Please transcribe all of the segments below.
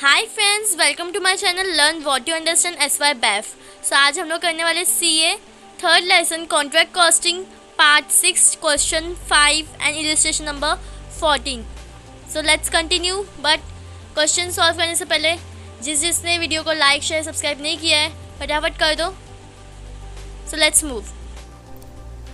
Hi friends, welcome to my channel learn what you understand SY BEF। So आज हम लोग करने वाले CA third lesson contract costing part 6 question 5 and illustration number 14। So let's continue. But question solve करने से पहले जिसने video को लाइक शेयर सब्सक्राइब नहीं किया है फटाफट कर दो। So let's move.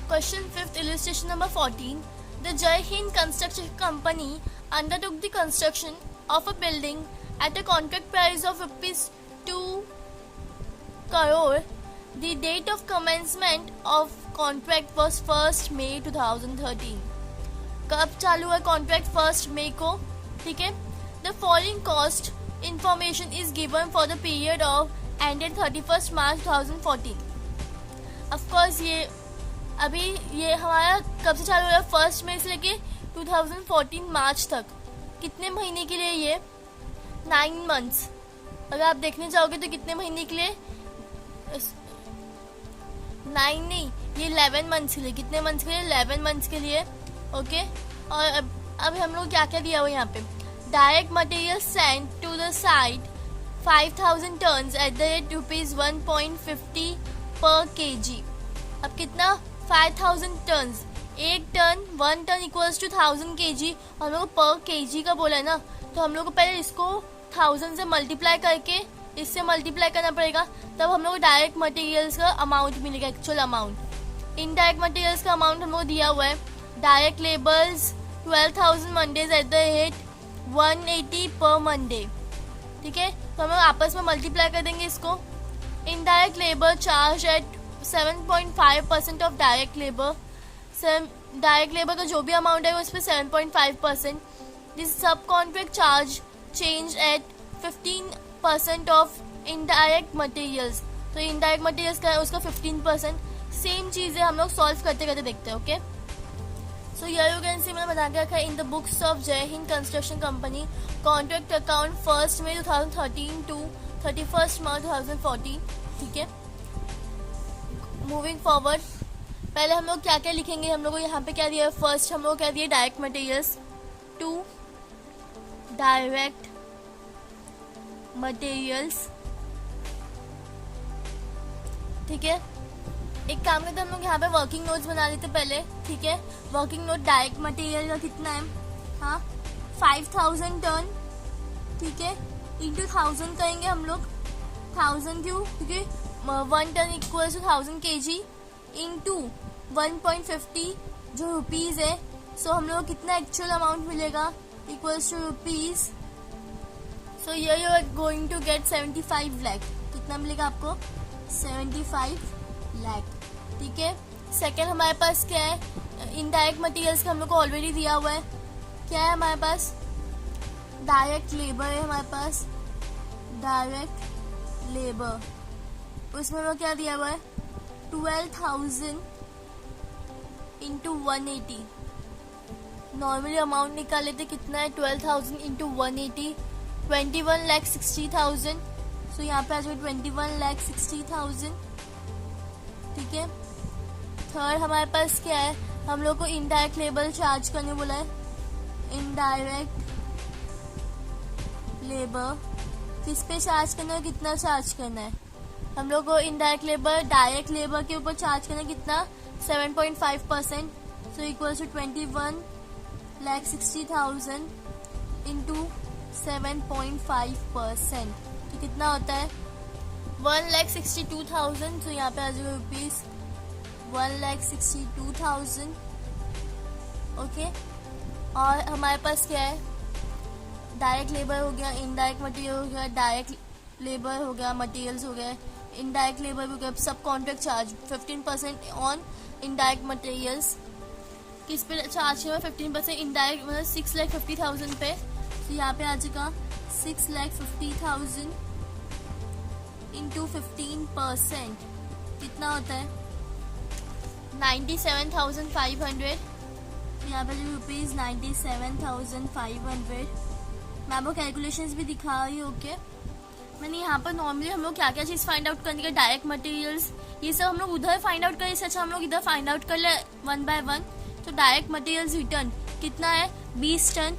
Question 5 illustration number 14. The Jai Hind Construction Company undertook the construction of a building at a contract price of rupees 2 crore. The date of commencement of contract was 1st May 2013. कब चालू है contract? 1st May को। ठीक है। The following cost information is given for the period of ended 31st March 2014. Of course ये हमारा कब से चालू हो रहा है? 1st May से लेके 2014 मार्च तक। कितने महीने के लिए? ये 9 months। अगर आप देखने जाओगे तो कितने महीने के लिए? 9 नहीं, ये 11 months के लिए। कितने मंथ्स के लिए? 11 months के लिए। ओके। और अब हम लोग क्या क्या दिया हुआ यहाँ पे? Direct material send to the site 5000 tons at the rate ₹1.50 per kg। अब कितना? 5000 tons। 1 ton equals to 1000 kg। हम लोग पर kg का बोला है ना, तो हम लोग को पहले इसको 1000 से मल्टीप्लाई करके इससे मल्टीप्लाई करना पड़ेगा, तब हम लोग को डायरेक्ट मटेरियल्स का अमाउंट मिलेगा, एक्चुअल अमाउंट। इनडायरेक्ट मटेरियल्स का अमाउंट हम लोग दिया हुआ है। Direct labours 12,000 Mondays eight the rate 180 पर मंडे। ठीक है, तो हम लोग आपस में मल्टीप्लाई कर देंगे इसको। Indirect labour charge at 7.5% of direct labour. Direct labour का जो भी अमाउंट है उस पर 7.5%। दिस सब contract charge change at 15% of indirect materials. तो इनडायरेक्ट मटेरियल्स का है उसका 15%। सेम चीज़ है, हम लोग सॉल्व करते करते देखते हैं। Okay, so here you can see मैंने बता के रखा है in the books of Jai Hind construction company contract account 1st May 2013 to 31st March 2014। ठीक है, मूविंग फॉरवर्ड। पहले हम लोग क्या क्या लिखेंगे? हम लोग को यहाँ पे क्या दिया है? फर्स्ट हम लोग क्या दिया? Direct materials. 2 direct materials. ठीक है, एक काम करते हम लोग यहाँ पे वर्किंग नोट्स बना लेते पहले। ठीक है, वर्किंग नोट डायरेक्ट मटेरियल का कितना है? हाँ, 5000 टन। ठीक है, इंटू 1000 करेंगे हम लोग। 1000 क्यों? क्योंकि 1 ton equal to 1000 kg into 1.50 जो रुपीज़ है। सो हम लोग कितना एक्चुअल अमाउंट मिलेगा? Equals to rupees. So here you are going to get 75 lakh. कितना मिलेगा आपको? 75 लाख। ठीक है, सेकेंड हमारे पास क्या है? इनडायरेक्ट मटेरियल्स का हम लोग को ऑलरेडी दिया हुआ है। क्या है हमारे पास? डायरेक्ट लेबर है हमारे पास। डायरेक्ट लेबर, उसमें हमें क्या दिया हुआ है? 12,000 इंटू 180। नॉर्मली अमाउंट निकाल लेते, कितना है? 12,000 इंटू 180 21,60,000। सो यहाँ पे आ जाए 21,60,000। ठीक है, थर्ड हमारे पास क्या है? हम लोग को इनडायरेक्ट लेबर चार्ज करने बोला है। इनडायरेक्ट लेबर किस पे चार्ज करना है? कितना चार्ज करना है? हम लोग को इनडायरेक्ट लेबर डायरेक्ट लेबर के ऊपर चार्ज करना है। कितना? 7.5%। So equals to 21,60,000 into 7.5%। तो कितना होता है? 1,62,000। तो यहाँ पे आ जाएगा रुपीज़ 1,62,000। ओके, और हमारे पास क्या है? डायरेक्ट लेबर हो गया, इनडायरेक्ट मटेरियल हो गया, डायरेक्ट लेबर हो गया, मटेरियल्स हो गए, इनडायरेक्ट लेबर हो गया, सब contract charge 15% on indirect materials. किस पे चार्ज है? 15% इनडायरेक्ट, मतलब 6,50,000 पे। तो यहाँ पे आ जाएगा 6,50,000 इंटू 15%। कितना होता है? 97,500। यहाँ पे जो रुपीज़ 97,500। मैं आपको कैलकुलेशंस भी दिखा रही हूँ। ओके, मैंने यहाँ पर नॉर्मली हम लोग क्या क्या चीज़ फाइंड आउट करने का? डायरेक्ट मटेरियल्स, ये सब हम लोग उधर फाइंड आउट करें, इससे अच्छा हम लोग इधर फाइंड आउट कर ले 1 by 1। तो डायरेक्ट मटेरियल्स रिटर्न कितना है? 20 टन।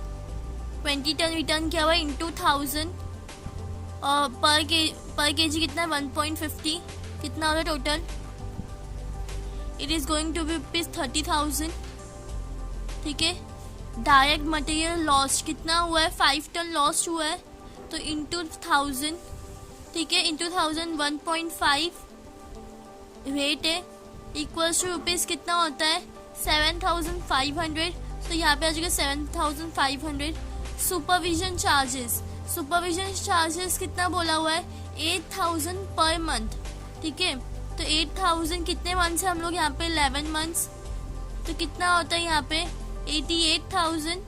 20 टन रिटर्न किया हुआ इंटू 1000। और पर केजी कितना है 1.50, कितना होगा total? It is going to be rupees 30,000। ठीक है, डायरेक्ट मटेरियल लॉस कितना हुआ है? 5 टन लॉस हुआ है, तो इंटू 1000, ठीक है, इंटू 1000 1.5 रेट है, इक्वल्स टू रुपीज कितना होता है? 7,500। तो यहाँ पे आ जाएगा 7,500। सुपरविजन चार्जेस कितना बोला हुआ है? 8,000 पर मंथ। ठीक है, तो 8,000 कितने मंथ है हम लोग यहाँ पे? 11 मंथ्स, तो कितना होता है यहाँ पे? 88,000,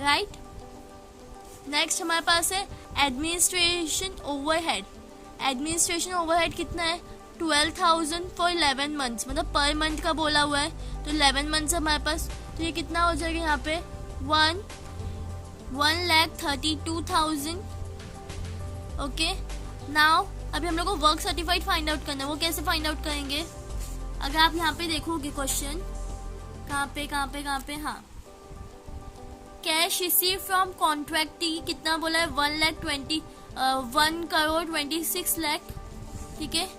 राइट। नेक्स्ट हमारे पास है एडमिनिस्ट्रेशन ओवरहेड कितना है? 12,000 फॉर 11 मंथ्स, मतलब पर मंथ का बोला हुआ है, तो 11 मंथ्स हमारे पास, तो ये कितना हो जाएगा यहाँ पे? 1,32,000। ओके, नाउ अभी हम लोग को वर्क सर्टिफाइड फाइंड आउट करना है। वो कैसे फाइंड आउट करेंगे? अगर आप यहाँ पे देखोगे क्वेश्चन, कहाँ पे, हाँ, कैश रिसीव फ्रॉम कॉन्ट्रैक्टी कितना बोला है? 1,26 लाख। ठीक है,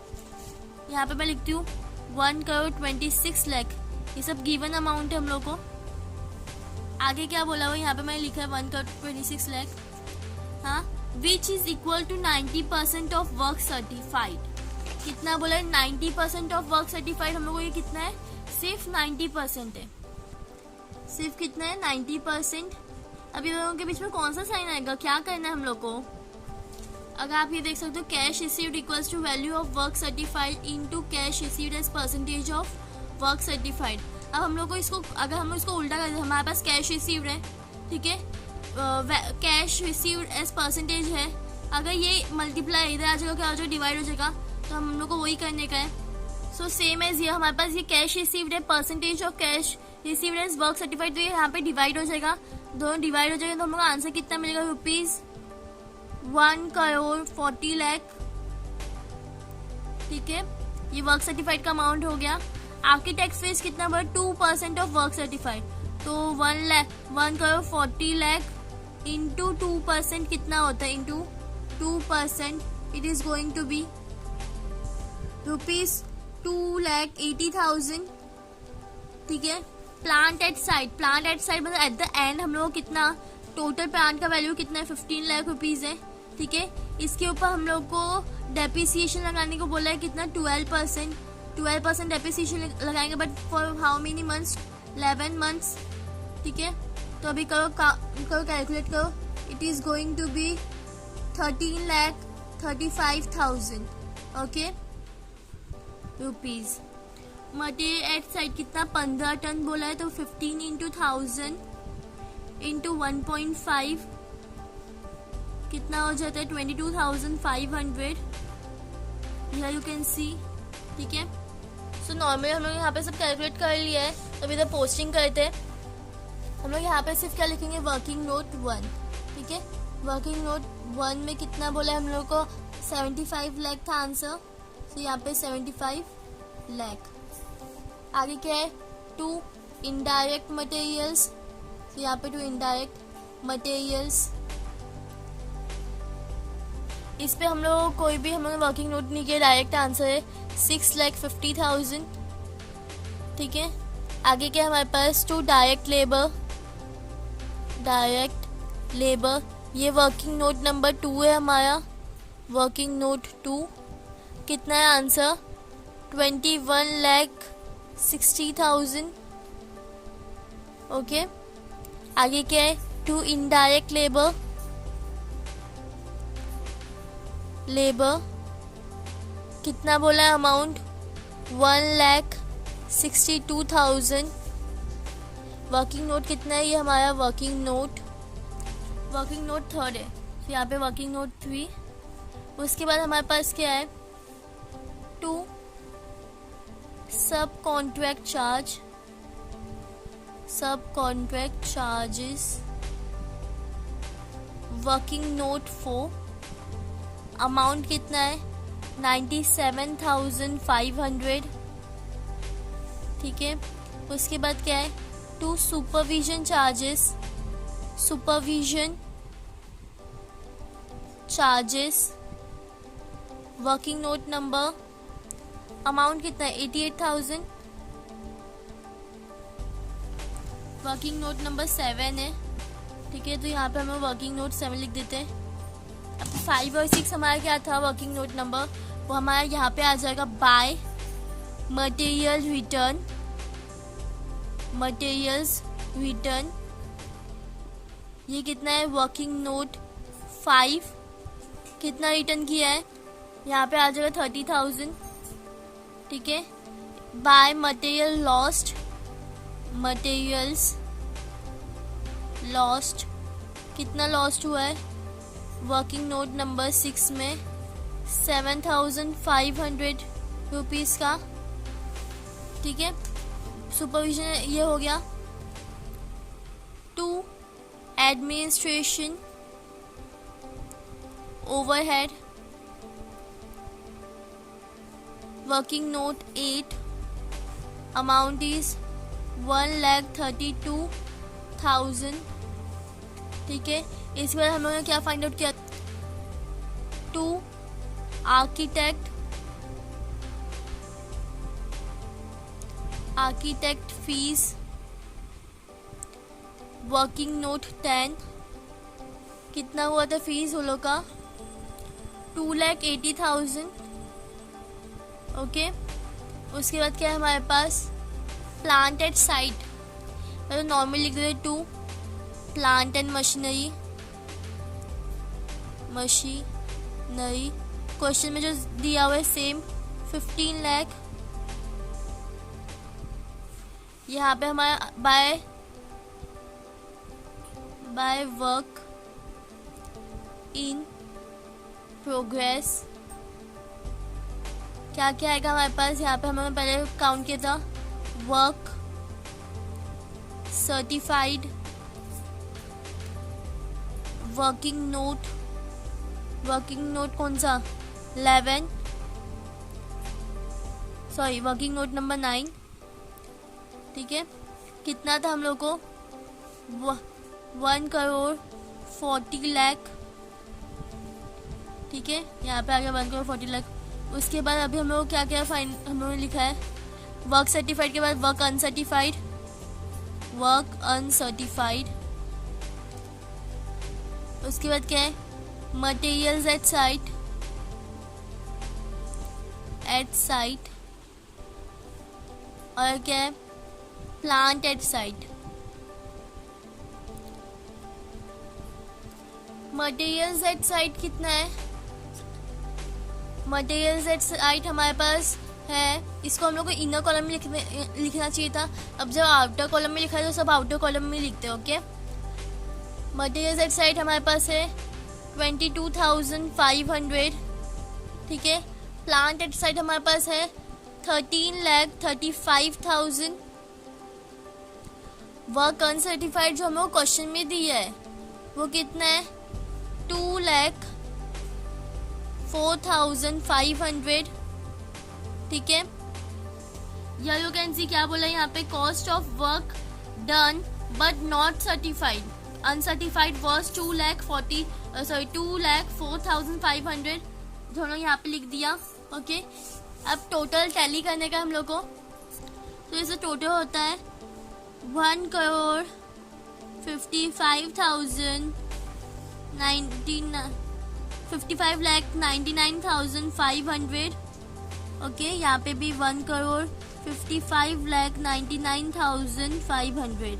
यहाँ पे मैं लिखती हूँ 1,26 लाख, ये सब गिवन अमाउंट है हम लोग को। आगे क्या बोला हुआ यहाँ पे मैंने लिखा है 1,26 लाख, हाँ, which is equal to 90% of work certified. कितना बोला है? 90% ऑफ वर्क सर्टिफाइड। हम लोग को ये कितना है? सिर्फ 90% है, सिर्फ कितना है? 90%। अभी लोगों के बीच में कौन सा साइन आएगा? क्या करना है हम लोग को? अगर आप ये देख सकते हो, cash received equals to value of work certified into cash received as percentage of work certified. अब हम लोग को इसको, अगर हम इसको उल्टा कर दे, हमारे पास कैश रिसीव्ड है, ठीक है, कैश रिसीव्ड एज परसेंटेज है, अगर ये मल्टीप्लाई इधर आ जाएगा, क्या हो जाएगा? डिवाइड हो जाएगा, तो हम लोग को वही करने का है। सो सेम एज ये हमारे पास ये कैश रिसीव्ड है, percentage of cash received as work certified, तो ये यहाँ पे डिवाइड हो जाएगा, दोनों डिवाइड हो जाएगा, तो हम लोग आंसर कितना मिलेगा? रुपीज 1,40,00,000। ठीक है, ये वर्क सर्टिफाइड का अमाउंट हो गया। आर्किटेक्ट फीस कितना बढ़ा? 2% ऑफ वर्क सर्टिफाइड, तो 1,40,00,000 इंटू 2% कितना होता है? Into 2%, it is going to be rupees 2,80,000। ठीक है, प्लांट एट साइड मतलब एट द एंड हम लोग कितना टोटल प्लांट का वैल्यू कितना है? 15 लाख रुपीज है। ठीक है, इसके ऊपर हम लोग को डेप्रिसिएशन लगाने को बोला है, कितना? 12% डेप्रिसिएशन लगाएंगे, but for how many months? 11 months. ठीक है, तो अभी करो कैलकुलेट करो, it is going to be 13,35,000 okay rupees. Material at side कितना? 15 टन बोला है, तो 15 इंटू 1000 इंटू 1.5 कितना हो जाता है? 22,500। Here you can see. ठीक है, सो नॉर्मली हम लोग यहाँ पे सब कैलकुलेट कर लिया है, तो इधर पोस्टिंग करते हैं। हम लोग यहाँ पे सिर्फ क्या लिखेंगे? Working note 1। ठीक है, वर्किंग नोट 1 में कितना बोला है हम लोग को? 75 लाख था आंसर, तो यहाँ पे 75 लाख। आगे क्या है? 2 इनडायरेक्ट मटेरियल्स, तो यहाँ पे 2 इनडायरेक्ट मटेरियल्स। इस पे हम लोग कोई भी हम लोग वर्किंग नोट नहीं किया, डायरेक्ट आंसर है 6,50,000। ठीक है, आगे क्या हमारे पास? 2 डायरेक्ट लेबर, ये वर्किंग नोट नंबर 2 है हमारा, वर्किंग नोट 2। कितना है आंसर? 21,60,000। ओके, आगे क्या है? 2 इनडायरेक्ट लेबर कितना बोला है अमाउंट? 1,62,000। वर्किंग नोट कितना है? ये हमारा वर्किंग नोट 3rd है, तो यहाँ पे वर्किंग नोट 3। उसके बाद हमारे पास क्या है? 2 सब contract charges, working note 4। Amount कितना है? 97,500। ठीक है, उसके बाद क्या है? 2 supervision charges, working note number, amount कितना है 88,000, वर्किंग नोट नंबर 7 है, ठीक है। तो यहाँ पे हमें वर्किंग नोट 7 लिख देते हैं। अब 5 और 6 हमारा क्या था वर्किंग नोट नंबर, वो हमारा यहाँ पे आ जाएगा by material return, materials return. ये कितना है वर्किंग नोट 5, कितना रिटर्न किया है, यहाँ पे आ जाएगा 30,000, ठीक है। By material lost, materials lost, कितना लॉस्ट हुआ है वर्किंग नोट नंबर 6 में 7,500 रुपीज़ का, ठीक है। सुपरविजन ये हो गया। 2 administration overhead, working note 8, amount is 1,32,000, ठीक है। इसके बाद हम लोगों ने क्या फाइंड आउट किया, 2 आर्किटेक्ट फीस, वर्किंग नोट 10, कितना हुआ था फीस वो लोग का 2,80,000, ओके। उसके बाद क्या है हमारे पास प्लांट एट साइट, तो नॉर्मली लिख देते 2 प्लांट एंड मशीनरी, क्वेश्चन में जो दिया हुआ है सेम 15 लाख। यहाँ पे हमारा बाय वर्क इन प्रोग्रेस, क्या क्या आएगा हमारे पास, यहाँ पे हमने पहले काउंट किया था वर्क सर्टिफाइड, वर्किंग नोट कौन सा 11, सॉरी वर्किंग नोट नंबर 9, ठीक है। कितना था हम लोग को 1,40,00,000, ठीक है। यहाँ पे आ गया 1,40,00,000। उसके बाद अभी हम लोग क्या क्या फाइन हम लोगों ने लिखा है वर्क सर्टिफाइड के बाद वर्क अनसर्टिफाइड, उसके बाद क्या है मटेरियल्स एट साइट, और क्या है plant at site. Materials at site कितना है, मटेरियल्स एट साइट हमारे पास है, इसको हम लोग को इनर कॉलम में लिखना चाहिए था। अब जब आउटर कॉलम में लिखा है तो सब आउटर कॉलम में लिखते हैं, ओके। मटेरियल्स एट साइट हमारे पास है 22,500, ठीक है। प्लांट एट साइट हमारे पास है 13,35,000। वर्क अनसर्टिफाइड जो हमें क्वेश्चन में दिया है वो कितना है 2,04,500, ठीक है। या यू कैन सी क्या बोला यहाँ पे cost of work done but not certified, uncertified was 2,04,500, जो हम लोग यहाँ पे लिख दिया, ओके। अब टोटल टैली करने का हम लोग को, तो इसे टोटल होता है 1,55,99,500, ओके। यहाँ पे भी 1,55,99,500।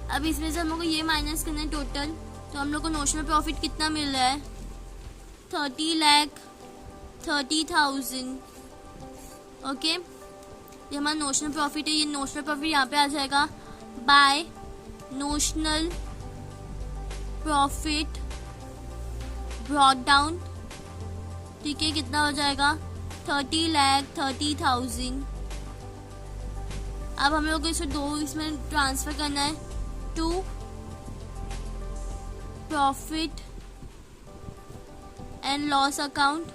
अब इसमें से हम लोग को ये माइनस करना है टोटल, तो हम लोग को नोशनल प्रॉफिट कितना मिल रहा है 30,30,000, ओके। ये हमारा नोशनल प्रॉफिट है। ये नोशनल प्रॉफिट यहाँ पे आ जाएगा by notional profit brought down, ठीक है। कितना हो जाएगा 30,30,000। अब हम लोग को इसमें ट्रांसफर करना है to profit and loss account,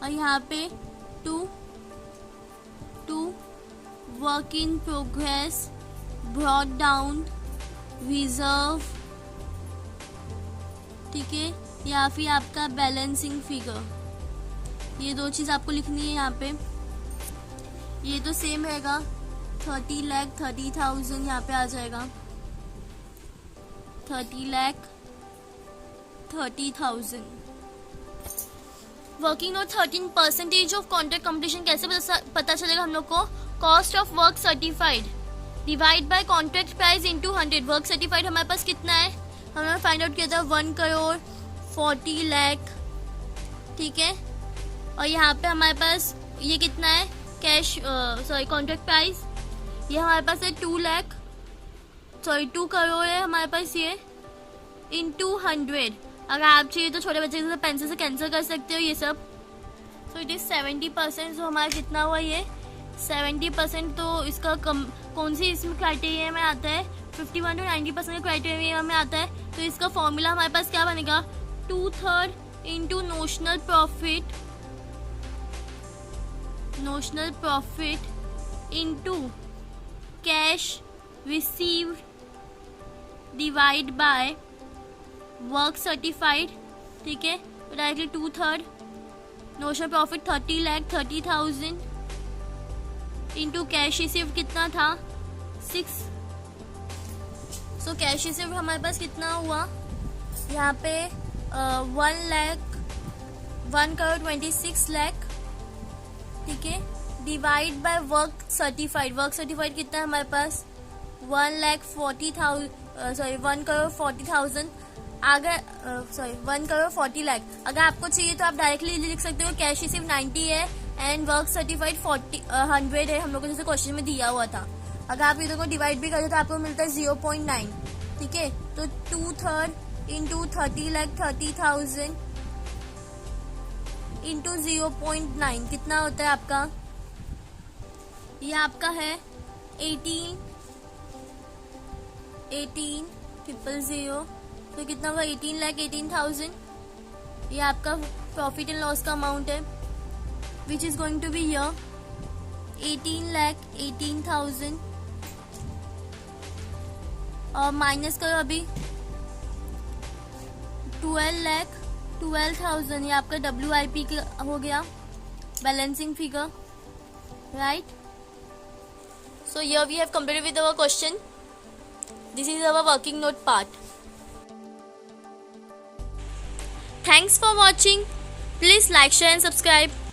और यहाँ पे to work in progress brought down reserve ठीक है, या फिर आपका बैलेंसिंग फिगर, ये दो चीज़ आपको लिखनी है यहाँ पे। ये तो सेम रहेगा, 30,30,000 यहाँ पे आ जाएगा, 30,30,000। Working note 13% of contract completion कैसे पता चलेगा हम लोग को? Cost of work certified divide by contract price into 100। Work certified हमारे पास कितना है, हमने फाइंड आउट किया था 1,40,00,000, ठीक है। और यहाँ पे हमारे पास ये कितना है, कैश कॉन्ट्रैक्ट प्राइस, ये हमारे पास है 2 करोड़ है हमारे पास, ये इनटू 100। अगर आप चाहिए तो छोटे बच्चे से पेंसिल से कैंसिल कर सकते हो ये सब। So it is 70%। जो हमारा कितना हुआ ये 70%। तो इसका कौन सी इसमें क्राइटेरिया में आता है, 51 to 90% का क्राइटेरिया में आता है। तो इसका फॉर्मूला हमारे पास क्या बनेगा, 2/3 into notional profit into cash received divide by work certified, ठीक है। तो directly 2/3 notional profit 30,30,000 into cash received कितना था 6। सो कैश रिसीव्ड हमारे पास कितना हुआ यहाँ पे 1,26,00,000, ठीक है, divide by work certified. Work certified कितना है हमारे पास 1,40,000 अगर 1,40,00,000। अगर आपको चाहिए तो आप डायरेक्टली लिख सकते हो कैश रिसीव 90 है एंड वर्क सर्टिफाइड 100 है, हम लोग को जैसे क्वेश्चन में दिया हुआ था। अगर आप इधर को डिवाइड भी करते हो तो आपको मिलता है 0.9, ठीक है। तो 2/3 इंटू 30,30,000 इंटू 0.9 कितना होता है आपका, ये आपका है 18,000। तो कितना हुआ 18,18,000। ये आपका प्रॉफिट एंड लॉस का अमाउंट है which is going to be here 18,18,000। और माइनस करो अभी 12,12,000, ये आपका WIP हो गया, balancing figure, right. So here we have completed with our question. This is our working note part. Thanks for watching. Please like, share and subscribe.